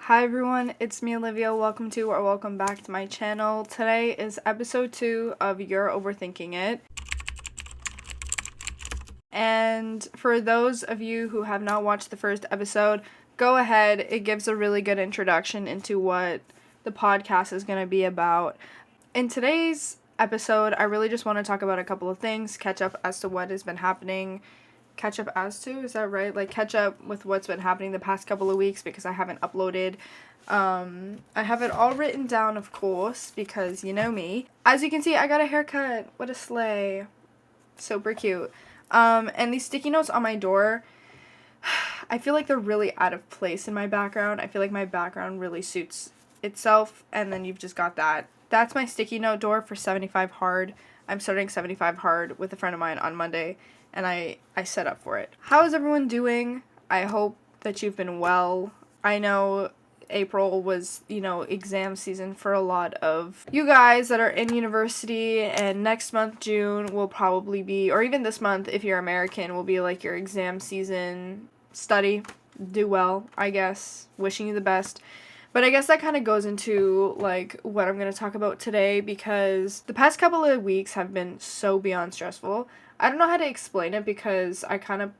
Hi everyone, it's me Olivia. Welcome to or welcome back to my channel. Today is episode 2 of You're Overthinking It. And for those of you who have not watched the first episode, go ahead. It gives a really good introduction into what the podcast is going to be about. In today's episode, I really just want to talk about a couple of things, catch up as to what has been happening. Catch up as to, is that right? Like catch up with what's been happening the past couple of weeks because I haven't uploaded. I have it all written down, of course, because you know me. As you can see, I got a haircut. What a slay. Super cute. And these sticky notes on my door, I feel like they're really out of place in my background. I feel like my background really suits itself, and then you've just got that. That's my sticky note door for 75 hard. I'm starting 75 hard with a friend of mine on Monday, and I set up for it. How is everyone doing? I hope that you've been well. I know April was, exam season for a lot of you guys that are in university, and next month, June, will probably be, or even this month, if you're American, will be like your exam season. Study, do well, I guess. Wishing you the best. But I guess that kind of goes into, like, what I'm going to talk about today, because the past couple of weeks have been so beyond stressful. I don't know how to explain it because I kind of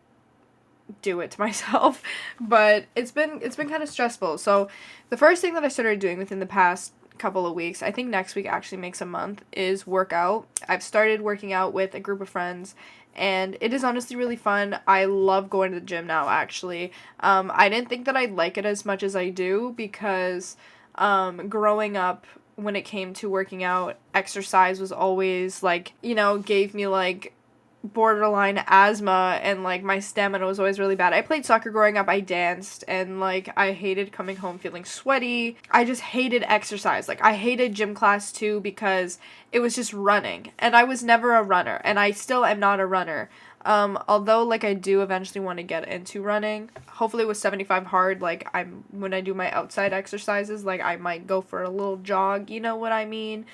do it to myself, but it's been kind of stressful. So the first thing that I started doing within the past couple of weeks, I think next week actually makes a month, is work out. I've started working out with a group of friends, and it is honestly really fun. I love going to the gym now, actually. I didn't think that I'd like it as much as I do because growing up, when it came to working out, exercise was always like, gave me like borderline asthma, and like my stamina was always really bad. I played soccer growing up, I danced, and like I hated coming home feeling sweaty. I just hated exercise. Like I hated gym class too because it was just running, and I was never a runner, and I still am not a runner. Although like I do eventually want to get into running. Hopefully with 75 hard, like when I do my outside exercises, like I might go for a little jog, you know what I mean?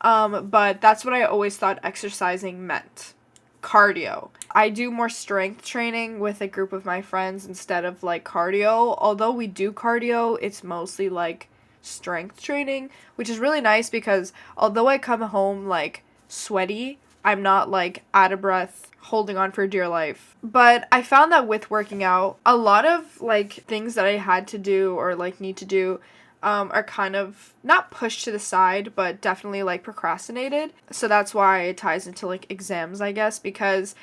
But that's what I always thought exercising meant. Cardio. I do more strength training with a group of my friends instead of like cardio. Although we do cardio, it's mostly like strength training, which is really nice because although I come home like sweaty, I'm not like out of breath, holding on for dear life. But I found that with working out, a lot of like things that I had to do or like need to do are kind of not pushed to the side, but definitely like procrastinated. So that's why it ties into like exams, I guess, because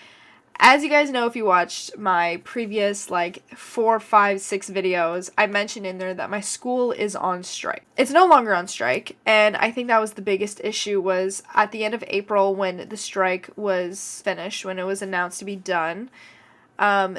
as you guys know, if you watched my previous like 4, 5, 6 videos, I mentioned in there that my school is on strike. It's no longer on strike, and I think that was the biggest issue, was at the end of April when the strike was finished, when it was announced to be done.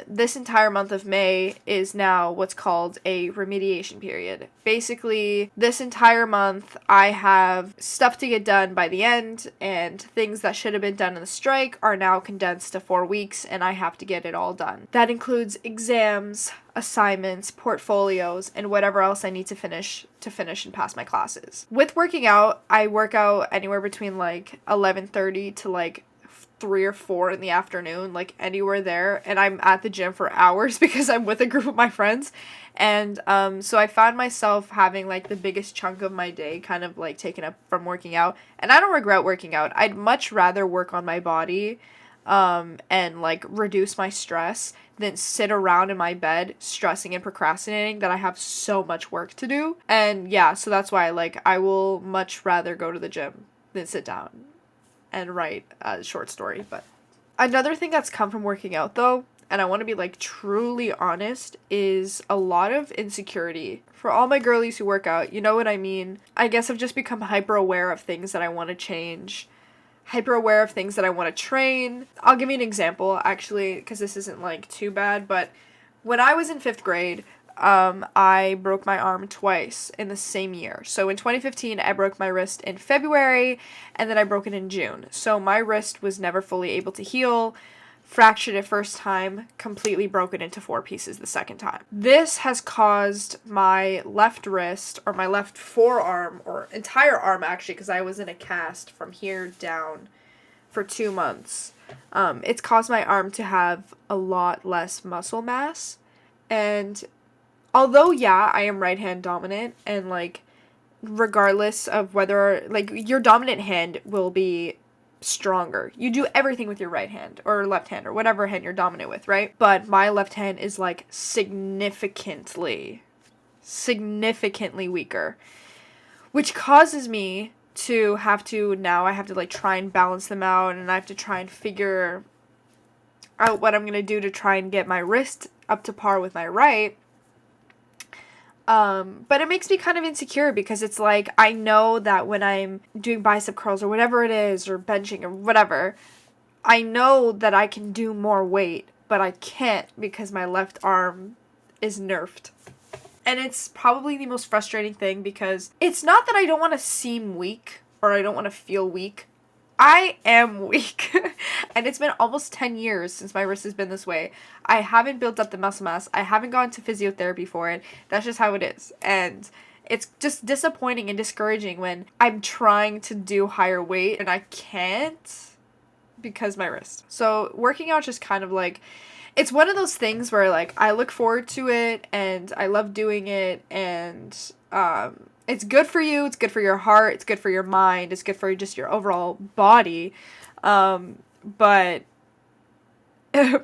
This entire month of May is now what's called a remediation period. Basically, this entire month I have stuff to get done by the end, and things that should have been done in the strike are now condensed to 4 weeks, and I have to get it all done. That includes exams, assignments, portfolios, and whatever else I need to finish and pass my classes. With working out, I work out anywhere between like 11:30 to like 3 or 4 in the afternoon, like anywhere there, and I'm at the gym for hours because I'm with a group of my friends. And so I found myself having like the biggest chunk of my day kind of like taken up from working out, and I don't regret working out. I'd much rather work on my body and like reduce my stress than sit around in my bed stressing and procrastinating that I have so much work to do. And yeah, so that's why like I will much rather go to the gym than sit down and write a short story. But another thing that's come from working out though, and I want to be like truly honest, is a lot of insecurity. For all my girlies who work out, you know what I mean. I guess I've just become hyper aware of things that I want to change, hyper aware of things that I want to train. I'll give you an example actually, because this isn't like too bad, but when I was in 5th grade, I broke my arm twice in the same year. So in 2015, I broke my wrist in February, and then I broke it in June. So my wrist was never fully able to heal, fractured it first time, completely broken into 4 pieces the second time. This has caused my left wrist, or my left forearm, or entire arm actually, because I was in a cast from here down for 2 months. It's caused my arm to have a lot less muscle mass, and although, yeah, I am right hand dominant, and, like, regardless of whether, like, your dominant hand will be stronger. You do everything with your right hand or left hand or whatever hand you're dominant with, right? But my left hand is, like, significantly weaker, which causes me to have to, now I have to, like, try and balance them out, and I have to try and figure out what I'm gonna do to try and get my wrist up to par with my right. But it makes me kind of insecure because it's like, I know that when I'm doing bicep curls or whatever it is, or benching or whatever, I know that I can do more weight, but I can't because my left arm is nerfed. And it's probably the most frustrating thing because it's not that I don't want to seem weak or I don't want to feel weak. I am weak. And it's been almost 10 years since my wrist has been this way. I haven't built up the muscle mass. I haven't gone to physiotherapy for it. That's just how it is. And it's just disappointing and discouraging when I'm trying to do higher weight and I can't because my wrist. So working out just kind of like, it's one of those things where, like, I look forward to it and I love doing it, and it's good for you, it's good for your heart, it's good for your mind, it's good for just your overall body, but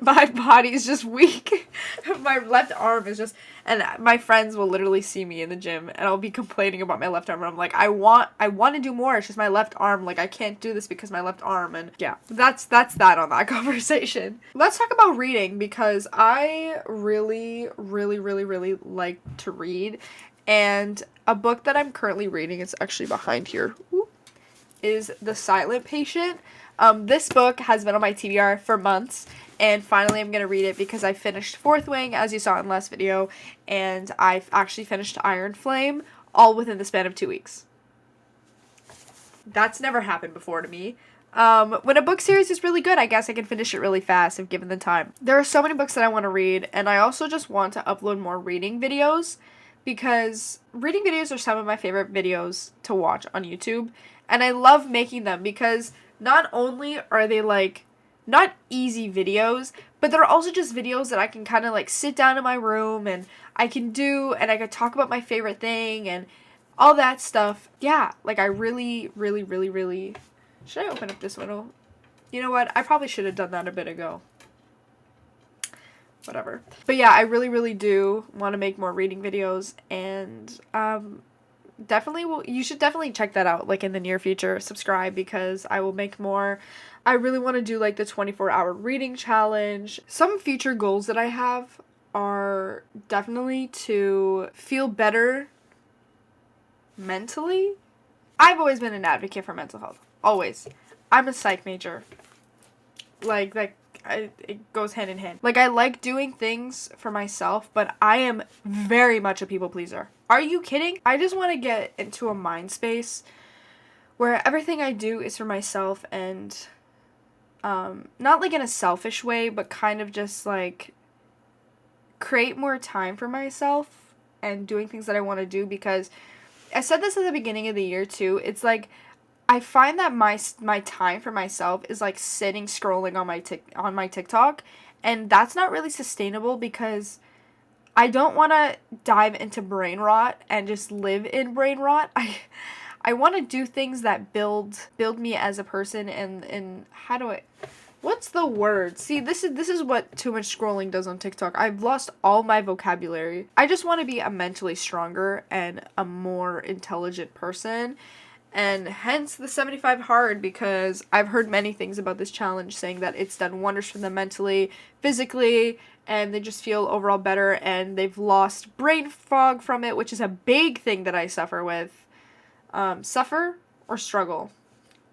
my body's just weak. My left arm is just, and my friends will literally see me in the gym and I'll be complaining about my left arm, and I'm like, I want to do more, it's just my left arm, like, I can't do this because my left arm. And yeah, that's that on that conversation. Let's talk about reading, because I really like to read, and a book that I'm currently reading, it's actually behind here, is The Silent Patient. This book has been on my TBR for months, and finally I'm going to read it because I finished Fourth Wing, as you saw in the last video, and I've actually finished Iron Flame, all within the span of 2 weeks. That's never happened before to me. When a book series is really good, I guess I can finish it really fast if given the time. There are so many books that I want to read, and I also just want to upload more reading videos, because reading videos are some of my favorite videos to watch on YouTube, and I love making them because not only are they, like, not easy videos, but they're also just videos that I can kind of, like, sit down in my room and I can do, and I could talk about my favorite thing and all that stuff. Yeah, like, I really should I open up this window? You know what? I probably should have done that a bit ago. Whatever. But yeah, I really do want to make more reading videos, and you should definitely check that out, like, in the near future. Subscribe, because I will make more. I really want to do, like, the 24-hour reading challenge. Some future goals that I have are definitely to feel better mentally. I've always been an advocate for mental health. Always. I'm a psych major. Like, it goes hand in hand. Like, I like doing things for myself, but I am very much a people pleaser. Are you kidding? I just want to get into a mind space where everything I do is for myself, and not like in a selfish way, but kind of just like create more time for myself and doing things that I want to do, because I said this at the beginning of the year too. It's like, I find that my time for myself is like sitting scrolling on my TikTok, and that's not really sustainable because I don't want to dive into brain rot and just live in brain rot. I want to do things that build me as a person, and what's the word? See, this is what too much scrolling does on TikTok. I've lost all my vocabulary. I just want to be a mentally stronger and a more intelligent person. And hence the 75 hard, because I've heard many things about this challenge saying that it's done wonders for them mentally, physically, and they just feel overall better, and they've lost brain fog from it, which is a big thing that I suffer with. Suffer or struggle,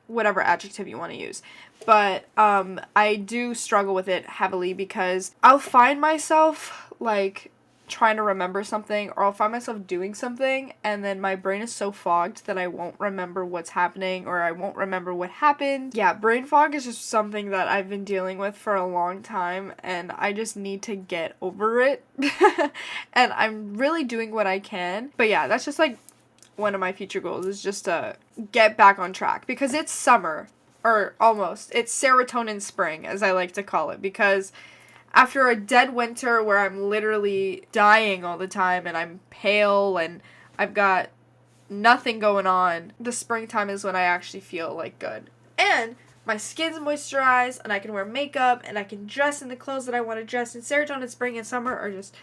whatever adjective you want to use. But I do struggle with it heavily, because I'll find myself, like, trying to remember something, or I'll find myself doing something, and then my brain is so fogged that I won't remember what's happening, or I won't remember what happened. Yeah, brain fog is just something that I've been dealing with for a long time, and I just need to get over it. And I'm really doing what I can. But yeah, that's just like one of my future goals, is just to get back on track, because it's summer, or almost. It's serotonin spring, as I like to call it, because after a dead winter where I'm literally dying all the time and I'm pale and I've got nothing going on, the springtime is when I actually feel like good. And my skin's moisturized and I can wear makeup and I can dress in the clothes that I want to dress in. Serotonin, spring, and summer are just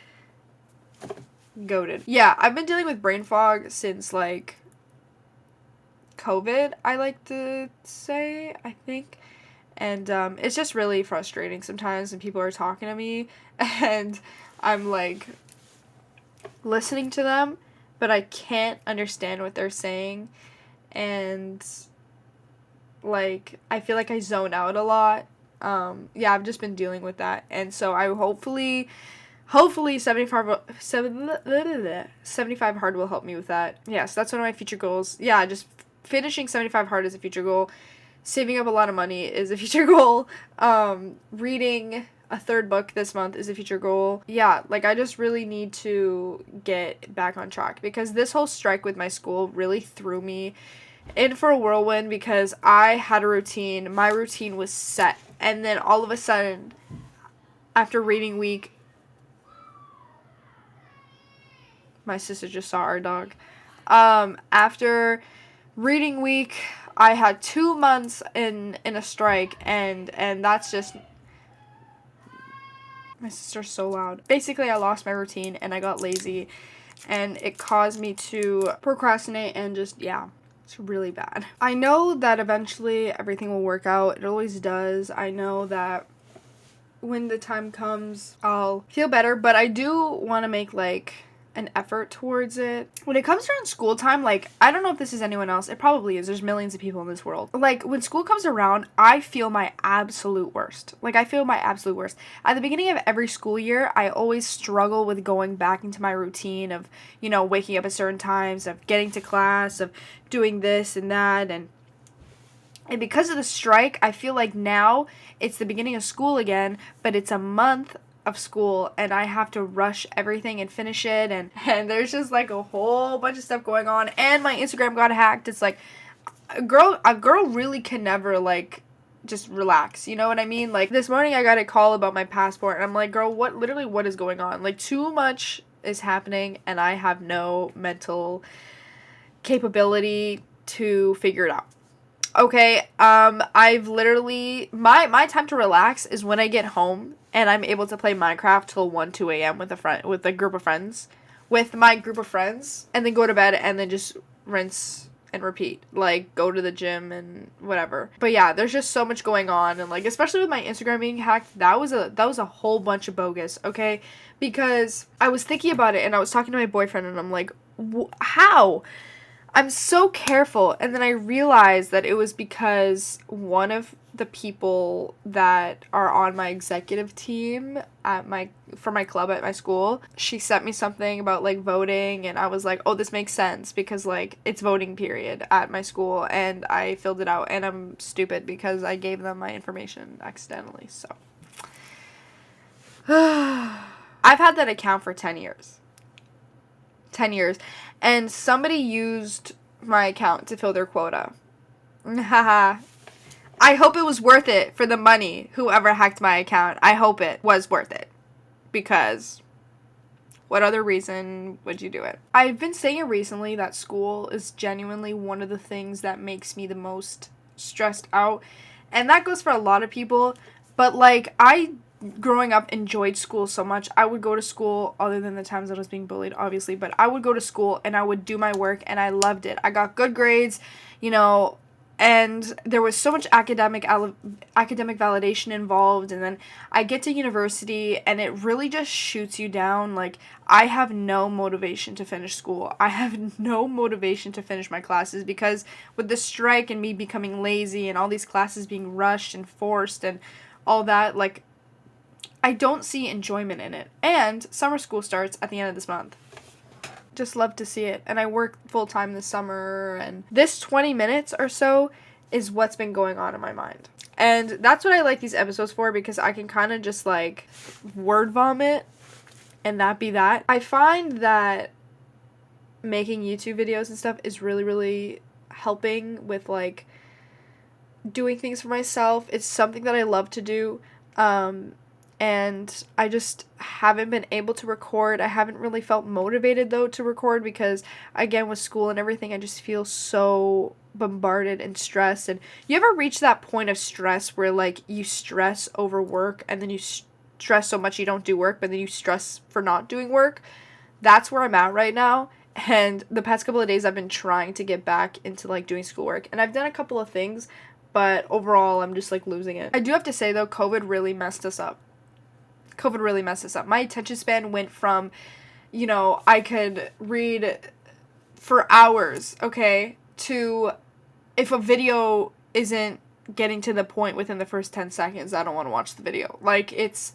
goated. Yeah, I've been dealing with brain fog since like COVID, I like to say, I think. And it's just really frustrating sometimes when people are talking to me and I'm like listening to them, but I can't understand what they're saying. And like I feel like I zone out a lot. Yeah, I've just been dealing with that. And so I hopefully 75 hard will help me with that. Yes, that's one of my future goals. Yeah, just finishing 75 hard is a future goal. Saving up a lot of money is a future goal. Reading a third book this month is a future goal. Yeah, like I just really need to get back on track because this whole strike with my school really threw me in for a whirlwind because I had a routine. My routine was set. And then all of a sudden, after reading week, my sister just saw our dog. After reading week, I had 2 months in a strike, and that's just, my sister's so loud. Basically, I lost my routine and I got lazy, and it caused me to procrastinate and just, yeah, it's really bad. I know that eventually everything will work out. It always does. I know that when the time comes, I'll feel better, but I do want to make like an effort towards it. When it comes around school time, like, I don't know if this is anyone else. It probably is. There's millions of people in this world. Like, when school comes around, I feel my absolute worst. Like, I feel my absolute worst. At the beginning of every school year, I always struggle with going back into my routine of, you know, waking up at certain times, of getting to class, of doing this and that, and because of the strike, I feel like now it's the beginning of school again, but it's a month of school and I have to rush everything and finish it, and there's just like a whole bunch of stuff going on, and my Instagram got hacked. It's like a girl really can never like just relax, you know what I mean? Like this morning I got a call about my passport and I'm like, girl, what is going on? Like too much is happening and I have no mental capability to figure it out. Okay, I've literally, my time to relax is when I get home and I'm able to play Minecraft till 1, 2 a.m. with a group of friends, with my group of friends, and then go to bed and then just rinse and repeat, like go to the gym and whatever. But yeah, there's just so much going on, and like especially with my Instagram being hacked, that was a whole bunch of bogus, okay? Because I was thinking about it and I was talking to my boyfriend and I'm like, how? I'm so careful, and then I realized that it was because one of the people that are on my executive team for my club at my school, she sent me something about like voting, and I was like, oh, this makes sense because like it's voting period at my school, and I filled it out, and I'm stupid because I gave them my information accidentally. So I've had that account for 10 years. 10 years, and somebody used my account to fill their quota. Haha. I hope it was worth it for the money. Whoever hacked my account, I hope it was worth it, because what other reason would you do it? I've been saying it recently that school is genuinely one of the things that makes me the most stressed out, and that goes for a lot of people, but like I growing up enjoyed school so much. I would go to school, other than the times that I was being bullied, obviously, but I would go to school and I would do my work and I loved it. I got good grades, you know, and there was so much academic validation involved, and then I get to university and it really just shoots you down. Like, I have no motivation to finish school. I have no motivation to finish my classes because with the strike and me becoming lazy and all these classes being rushed and forced and all that, like, I don't see enjoyment in it. And summer school starts at the end of this month. Just love to see it. And I work full time this summer, and this 20 minutes or so is what's been going on in my mind. And that's what I like these episodes for, because I can kind of just like word vomit and that be that. I find that making YouTube videos and stuff is really, really helping with like doing things for myself. It's something that I love to do. and I just haven't been able to record. I haven't really felt motivated though to record because, again, with school and everything, I just feel so bombarded and stressed. And you ever reach that point of stress where like you stress over work and then you stress so much you don't do work, but then you stress for not doing work? That's where I'm at right now. And the past couple of days I've been trying to get back into like doing schoolwork, and I've done a couple of things, but overall I'm just like losing it. I do have to say though, COVID really messed us up. COVID really messed us up. My attention span went from, I could read for hours, okay, to if a video isn't getting to the point within the first 10 seconds, I don't want to watch the video. Like, it's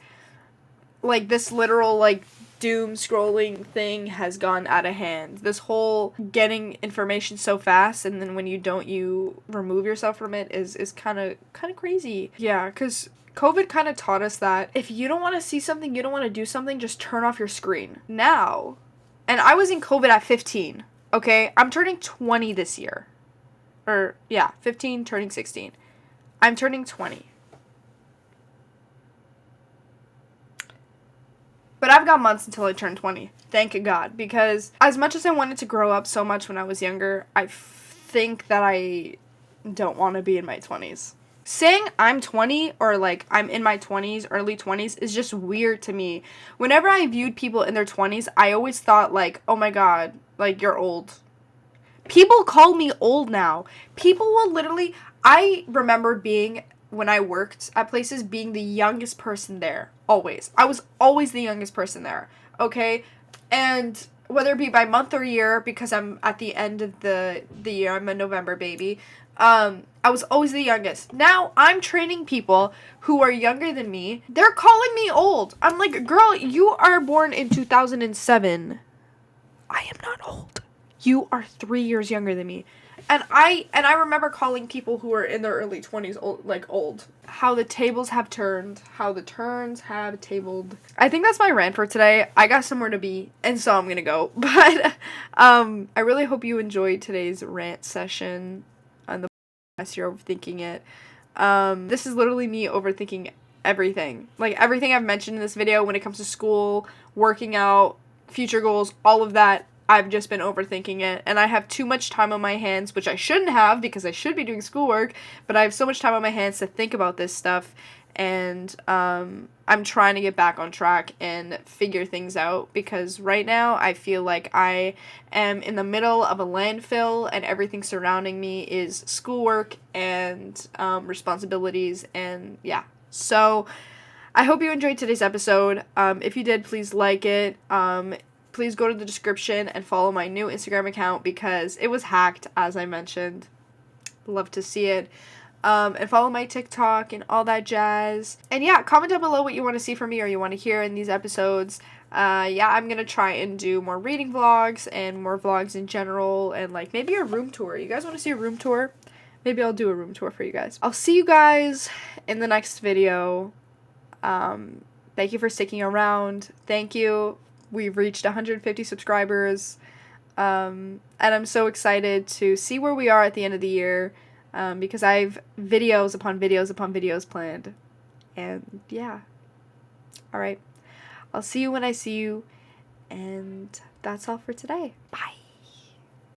like this literal, like, doom scrolling thing has gone out of hand. This whole getting information so fast, and then when you don't, you remove yourself from it is kind of crazy. Yeah, because COVID kind of taught us that if you don't want to see something, you don't want to do something, just turn off your screen. Now, and I was in COVID at 15, okay? I'm turning 20 this year. 15, turning 16. I'm turning 20. But I've got months until I turn 20. Thank God. Because as much as I wanted to grow up so much when I was younger, I think that I don't want to be in my 20s. Saying I'm 20 or like I'm in my 20s, early 20s is just weird to me. Whenever I viewed people in their 20s, I always thought like, oh my God, like you're old. People call me old now. People will literally, I remember being, when I worked at places, being the youngest person there. Always. I was always the youngest person there. Okay? And whether it be by month or year, because I'm at the end of the year, I'm a November baby, I was always the youngest. Now I'm training people who are younger than me. They're calling me old. I'm like, girl, you are born in 2007. I am not old. You are 3 years younger than me. And I remember calling people who are in their early 20s old. How the tables have turned. How the turns have tabled. I think that's my rant for today. I got somewhere to be, and so I'm gonna go. But I really hope you enjoyed today's rant session on the podcast. You're overthinking it. This is literally me overthinking everything. Like, everything I've mentioned in this video when it comes to school, working out, future goals, all of that. I've just been overthinking it, and I have too much time on my hands, which I shouldn't have because I should be doing schoolwork, but I have so much time on my hands to think about this stuff, and I'm trying to get back on track and figure things out, because right now I feel like I am in the middle of a landfill, and everything surrounding me is schoolwork and responsibilities, and yeah. So I hope you enjoyed today's episode. If you did, please like it. Please go to the description and follow my new Instagram account because it was hacked, as I mentioned. Love to see it. And follow my TikTok and all that jazz. And yeah, comment down below what you want to see from me or you want to hear in these episodes. I'm going to try and do more reading vlogs and more vlogs in general, and like maybe a room tour. You guys want to see a room tour? Maybe I'll do a room tour for you guys. I'll see you guys in the next video. Thank you for sticking around. Thank you. We've reached 150 subscribers, and I'm so excited to see where we are at the end of the year, because I've videos upon videos upon videos planned, and yeah. Alright, I'll see you when I see you, and that's all for today. Bye!